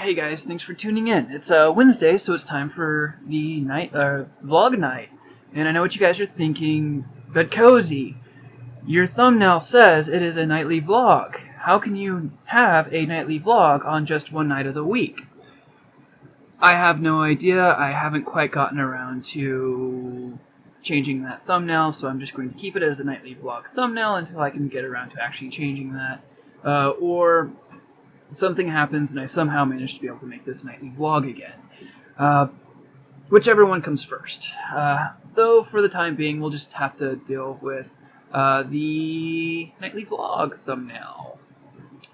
Hey guys, thanks for tuning in. It's Wednesday, so it's time for the vlog night. And I know what you guys are thinking, but Cozy, your thumbnail says it is a nightly vlog. How can you have a nightly vlog on just one night of the week? I have no idea. I haven't quite gotten around to changing that thumbnail, so I'm just going to keep it as a nightly vlog thumbnail until I can get around to actually changing that. Or something happens and I somehow manage to be able to make this nightly vlog again. Whichever one comes first. Though for the time being, we'll just have to deal with the nightly vlog thumbnail.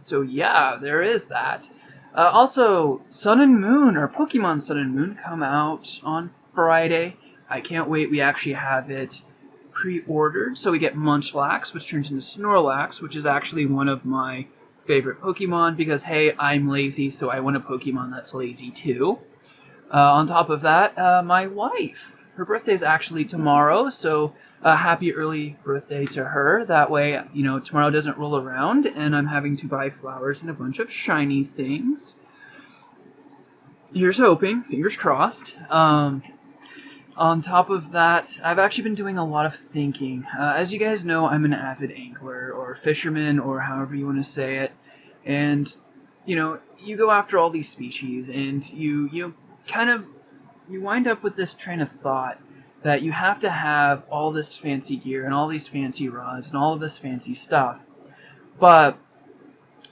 So yeah, there is that. Also, Sun and Moon, or Pokemon Sun and Moon, come out on Friday. I can't wait. We actually have it pre-ordered. So we get Munchlax, which turns into Snorlax, which is actually one of my favorite Pokemon because, hey, I'm lazy, so I want a Pokemon that's lazy too. On top of that, my wife. Her birthday is actually tomorrow, so happy early birthday to her. That way, you know, tomorrow doesn't roll around and I'm having to buy flowers and a bunch of shiny things. Here's hoping, fingers crossed. On top of that, I've actually been doing a lot of thinking. As you guys know, I'm an avid angler, or fisherman, or however you want to say it. And, you know, you go after all these species, and you wind up with this train of thought that you have to have all this fancy gear, and all these fancy rods, and all of this fancy stuff. But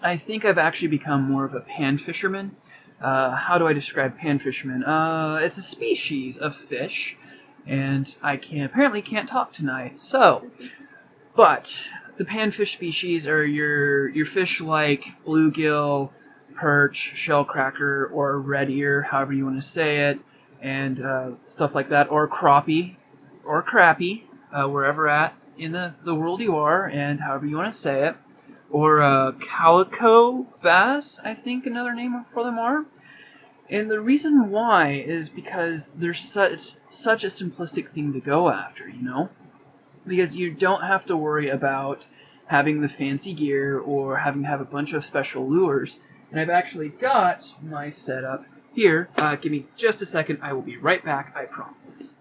I think I've actually become more of a pan fisherman. How do I describe pan fisherman? It's a species of fish, and I apparently can't talk tonight. So, but the panfish species are your fish like bluegill, perch, shellcracker, or red ear, however you want to say it, and stuff like that, or crappie, wherever at in the world you are, and however you want to say it. Or calico bass, I think another name for them are. And the reason why is because there's such a simplistic thing to go after, you know? Because you don't have to worry about having the fancy gear or having to have a bunch of special lures. And I've actually got my setup here. Give me just a second. I will be right back, I promise.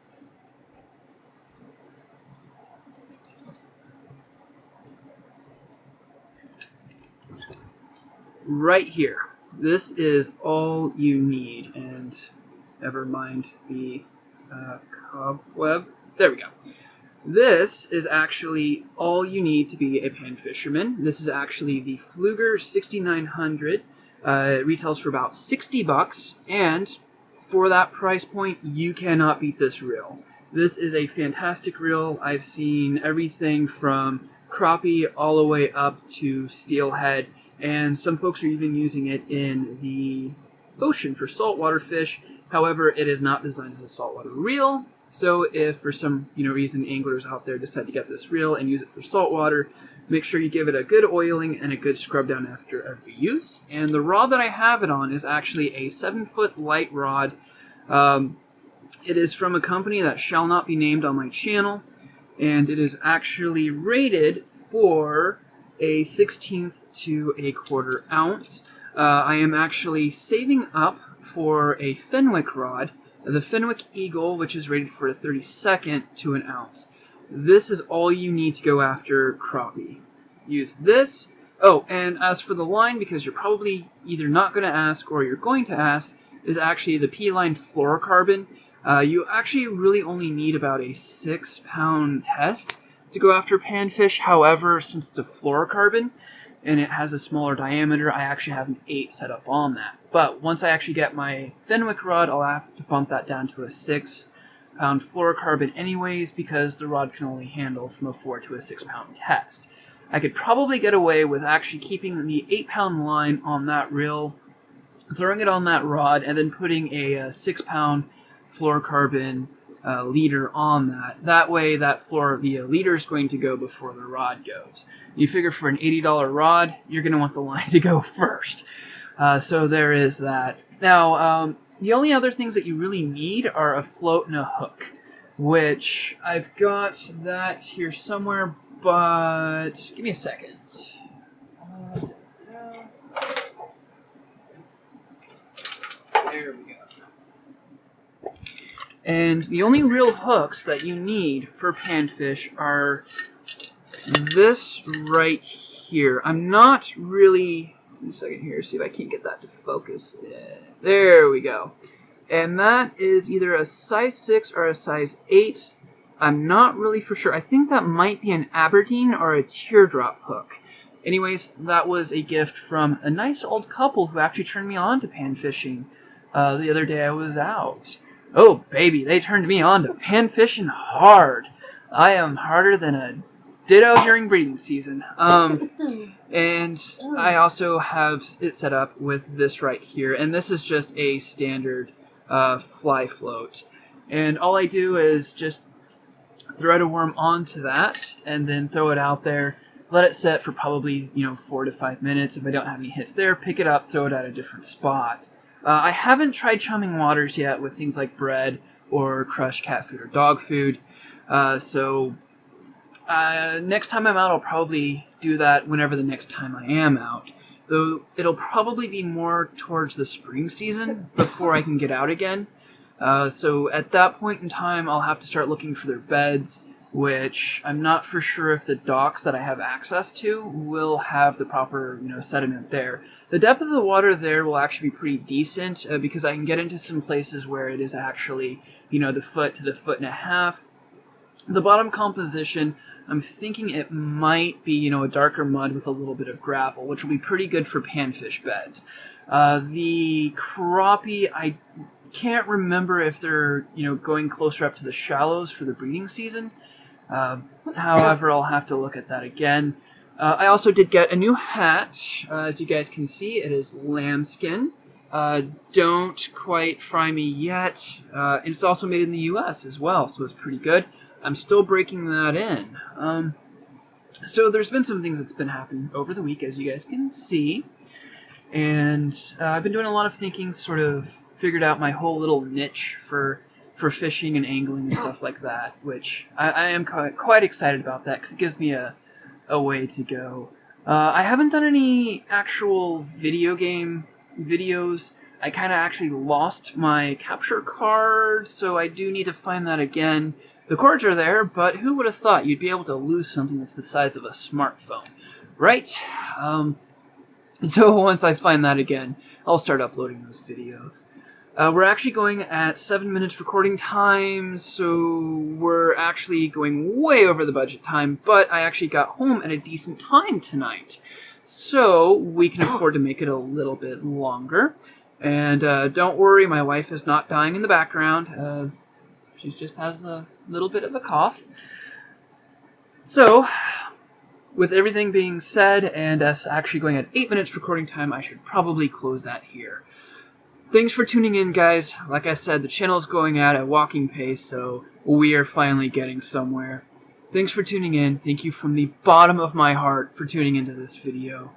Right here. This is all you need, and never mind the cobweb. There we go. This is actually all you need to be a pan fisherman. This is actually the Phlueger 6900. It retails for about 60 bucks, and for that price point, you cannot beat this reel. This is a fantastic reel. I've seen everything from crappie all the way up to steelhead. And some folks are even using it in the ocean for saltwater fish. However, it is not designed as a saltwater reel. So if for some reason anglers out there decide to get this reel and use it for saltwater, make sure you give it a good oiling and a good scrub down after every use. And the rod that I have it on is actually a 7-foot light rod. It is from a company that shall not be named on my channel. And it is actually rated for a 1/16 to a 1/4 ounce. I am actually saving up for a Fenwick rod, the Fenwick Eagle, which is rated for a 32nd to an ounce. This is all you need to go after crappie. Use this. Oh, and as for the line, because you're probably either not going to ask or you're going to ask, is actually the P-line fluorocarbon. You actually really only need about a 6-pound test to go after panfish. However, since it's a fluorocarbon and it has a smaller diameter, I actually have an 8 set up on that. But once I actually get my Fenwick rod, I'll have to bump that down to a 6-pound fluorocarbon anyways, because the rod can only handle from a 4 to a 6-pound test. I could probably get away with actually keeping the 8-pound line on that reel, throwing it on that rod, and then putting a 6-pound fluorocarbon leader on that. That way, the leader is going to go before the rod goes. You figure for an $80 rod, you're going to want the line to go first. So there is that. Now, the only other things that you really need are a float and a hook, which I've got that here somewhere, but give me a second. There we go. And the only real hooks that you need for panfish are this right here. I'm not really... Give me a second here, see if I can't get that to focus. Yeah, there we go. And that is either a size 6 or a size 8. I'm not really for sure. I think that might be an Aberdeen or a teardrop hook. Anyways, that was a gift from a nice old couple who actually turned me on to pan fishing the other day I was out. Oh, baby, they turned me on to pan fishing hard. I am harder than a ditto during breeding season. And I also have it set up with this right here. And this is just a standard fly float. And all I do is just thread a worm onto that and then throw it out there. Let it set for probably 4 to 5 minutes. If I don't have any hits there, pick it up, throw it at a different spot. I haven't tried chumming waters yet with things like bread or crushed cat food or dog food. So next time I'm out, I'll probably do that whenever the next time I am out. Though it'll probably be more towards the spring season before I can get out again. So at that point in time, I'll have to start looking for their beds, which I'm not for sure if the docks that I have access to will have the proper, sediment there. The depth of the water there will actually be pretty decent because I can get into some places where it is actually, the foot to the foot and a half. The bottom composition, I'm thinking it might be, a darker mud with a little bit of gravel, which will be pretty good for panfish beds. The crappie, I can't remember if they're, going closer up to the shallows for the breeding season. However, I'll have to look at that again. I also did get a new hat. As you guys can see, it is lambskin. Don't quite fry me yet. It's also made in the US as well, so it's pretty good. I'm still breaking that in. So there's been some things that's been happening over the week, as you guys can see. And I've been doing a lot of thinking, sort of figured out my whole little niche for fishing and angling and stuff like that, which I am quite excited about that because it gives me a way to go. I haven't done any actual video game videos. I kind of actually lost my capture card, so I do need to find that again. The cords are there, but who would have thought you'd be able to lose something that's the size of a smartphone, right? So once I find that again, I'll start uploading those videos. We're actually going at 7 minutes recording time, so we're actually going way over the budget time, but I actually got home at a decent time tonight. So we can afford to make it a little bit longer. And don't worry, my wife is not dying in the background. She just has a little bit of a cough. So, with everything being said, and us actually going at 8 minutes recording time, I should probably close that here. Thanks for tuning in, guys. Like I said, the channel is going at a walking pace, so we are finally getting somewhere. Thanks for tuning in. Thank you from the bottom of my heart for tuning into this video.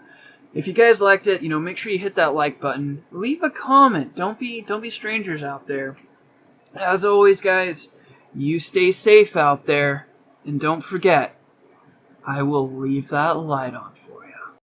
If you guys liked it, make sure you hit that like button. Leave a comment. Don't be strangers out there. As always, guys, you stay safe out there, and don't forget, I will leave that light on for you.